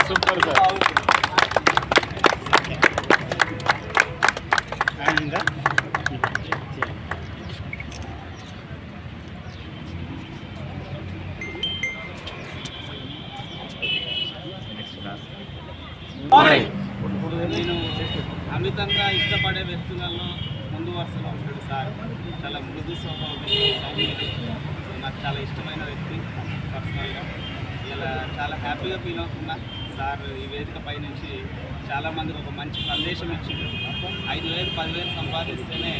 Super sir. నేను అమితంగా ఇష్టపడే వ్యక్తులలో ముందు వరుసలో ఉంటాడు సార్. చాలా మృదు స్వభావం, సో నాకు చాలా ఇష్టమైన వ్యక్తి పర్సనల్గా. ఇలా చాలా హ్యాపీగా ఫీల్ అవుతున్నా సార్. ఈ వేదిక పై నుంచి చాలామందికి ఒక మంచి సందేశం ఇచ్చింది. 5,000 10,000 సంపాదిస్తేనే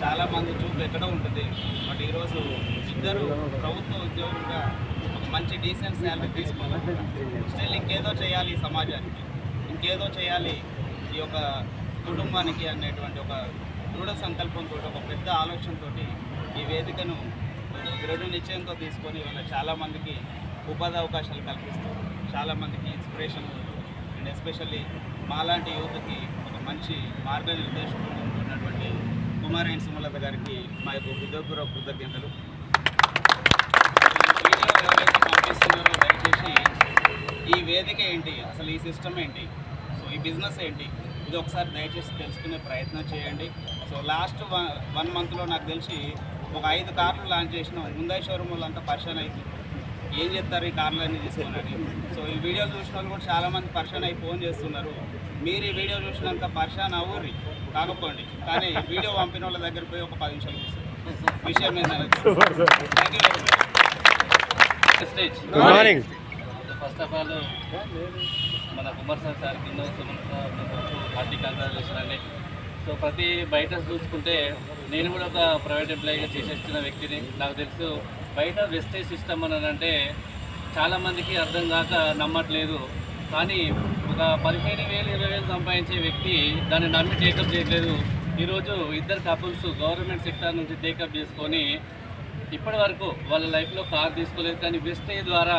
చాలామంది చూపు ఎక్కడో ఉంటుంది. బట్ ఈరోజు ఇద్దరు ప్రభుత్వ ఉద్యోగులుగా ఒక మంచి డీసెంట్ శాలరీ తీసుకున్నారు. స్టిల్ ఇంకేదో చేయాలి ఈ సమాజానికి, ఇంకేదో చేయాలి ఈ యొక్క కుటుంబానికి అనేటువంటి ఒక దృఢ సంకల్పంతో, ఒక పెద్ద ఆలోచనతో ఈ వేదికను దృఢ నిశ్చయంతో తీసుకొని వాళ్ళ చాలామందికి ఉపాధి అవకాశాలు కల్పిస్తూ, చాలామందికి ఇన్స్పిరేషన్ అండ్ ఎస్పెషల్లీ మాలాంటి యూత్కి ఒక మంచి మార్గనిర్దేశం ఉన్నటువంటి కుమారేణి సుమలత గారికి మా యొక్క హృదయపూర్వక కృతజ్ఞతలు. వీడియో ఎవరైతే పంపిస్తున్నారో దయచేసి ఈ వేదిక ఏంటి, అసలు ఈ సిస్టమ్ ఏంటి, సో ఈ బిజినెస్ ఏంటి, ఇది ఒకసారి దయచేసి తెలుసుకునే ప్రయత్నం చేయండి. సో లాస్ట్ 1 మంత్లో నాకు తెలిసి ఒక 5 కార్లు లాంచ్ చేసినాం. ముందై షోరూమ్ వాళ్ళు అంతా పరిశాన్ అవుతుంది, ఏం చెప్తారు ఈ కార్లన్నీ తీసుకోనని. సో ఈ వీడియో చూసిన వాళ్ళు కూడా చాలామంది పరిశాన్ అయి ఫోన్ చేస్తున్నారు. మీరు ఈ వీడియో చూసినాక పరిశాన్ అవ్వరు కాకపోండి, కానీ వీడియో పంపిన వాళ్ళ దగ్గర పోయి ఒక 10 నిమిషాలు కూర్చోండి. విషయం ఏంటంటే thank you very much. First of all మన కుమార్ సార్ కింద హార్టీ కంగ్రాచులేషన్ అండి. సో ప్రతి బయట చూసుకుంటే నేను కూడా ఒక ప్రైవేట్ ఎంప్లాయీగా చేసేస్తున్న వ్యక్తిని. నాకు తెలుసు బయట వెస్టేజ్ సిస్టమ్ అని అంటే చాలామందికి అర్థం కాక నమ్మట్లేదు. కానీ ఒక 15,000 20,000 సంపాదించే వ్యక్తి దాన్ని నమ్మి టేకప్ చేయట్లేదు. ఈరోజు ఇద్దరు కపుల్స్ గవర్నమెంట్ సెక్టార్ నుంచి టేకప్ చేసుకొని ఇప్పటి వరకు వాళ్ళ లైఫ్లో కార్ తీసుకోలేదు. కానీ వెస్టేజ్ ద్వారా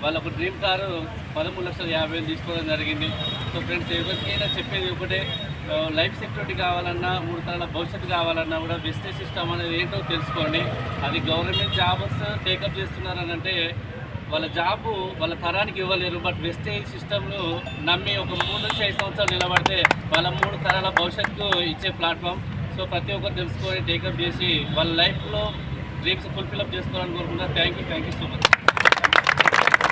వాళ్ళకు డ్రీమ్ కారు 13,50,000 తీసుకోవడం జరిగింది. సో ఫ్రెండ్స్, ఎవరికైనా చెప్పేది ఒకటే, లైఫ్ సెక్యూరిటీ కావాలన్నా 3 తరాల భవిష్యత్తు కావాలన్నా కూడా వెస్టేజ్ సిస్టమ్ అనేది ఏంటో తెలుసుకోండి. అది గవర్నమెంట్ జాబర్స్ టేకప్ చేస్తున్నారని అంటే వాళ్ళ జాబు వాళ్ళ తరానికి ఇవ్వలేరు. బట్ వెస్టేజ్ సిస్టమ్ను నమ్మి ఒక 3 నుంచి 5 సంవత్సరాలు నిలబడితే వాళ్ళ 3 తరాల భవిష్యత్తు ఇచ్చే ప్లాట్ఫామ్. సో ప్రతి ఒక్కరు తెలుసుకొని టేకప్ చేసి వాళ్ళ లైఫ్లో డ్రీమ్స్ ఫుల్ఫిల్ అప్ చేసుకోవాలని కోరుకుంటున్నాను. Thank you so much.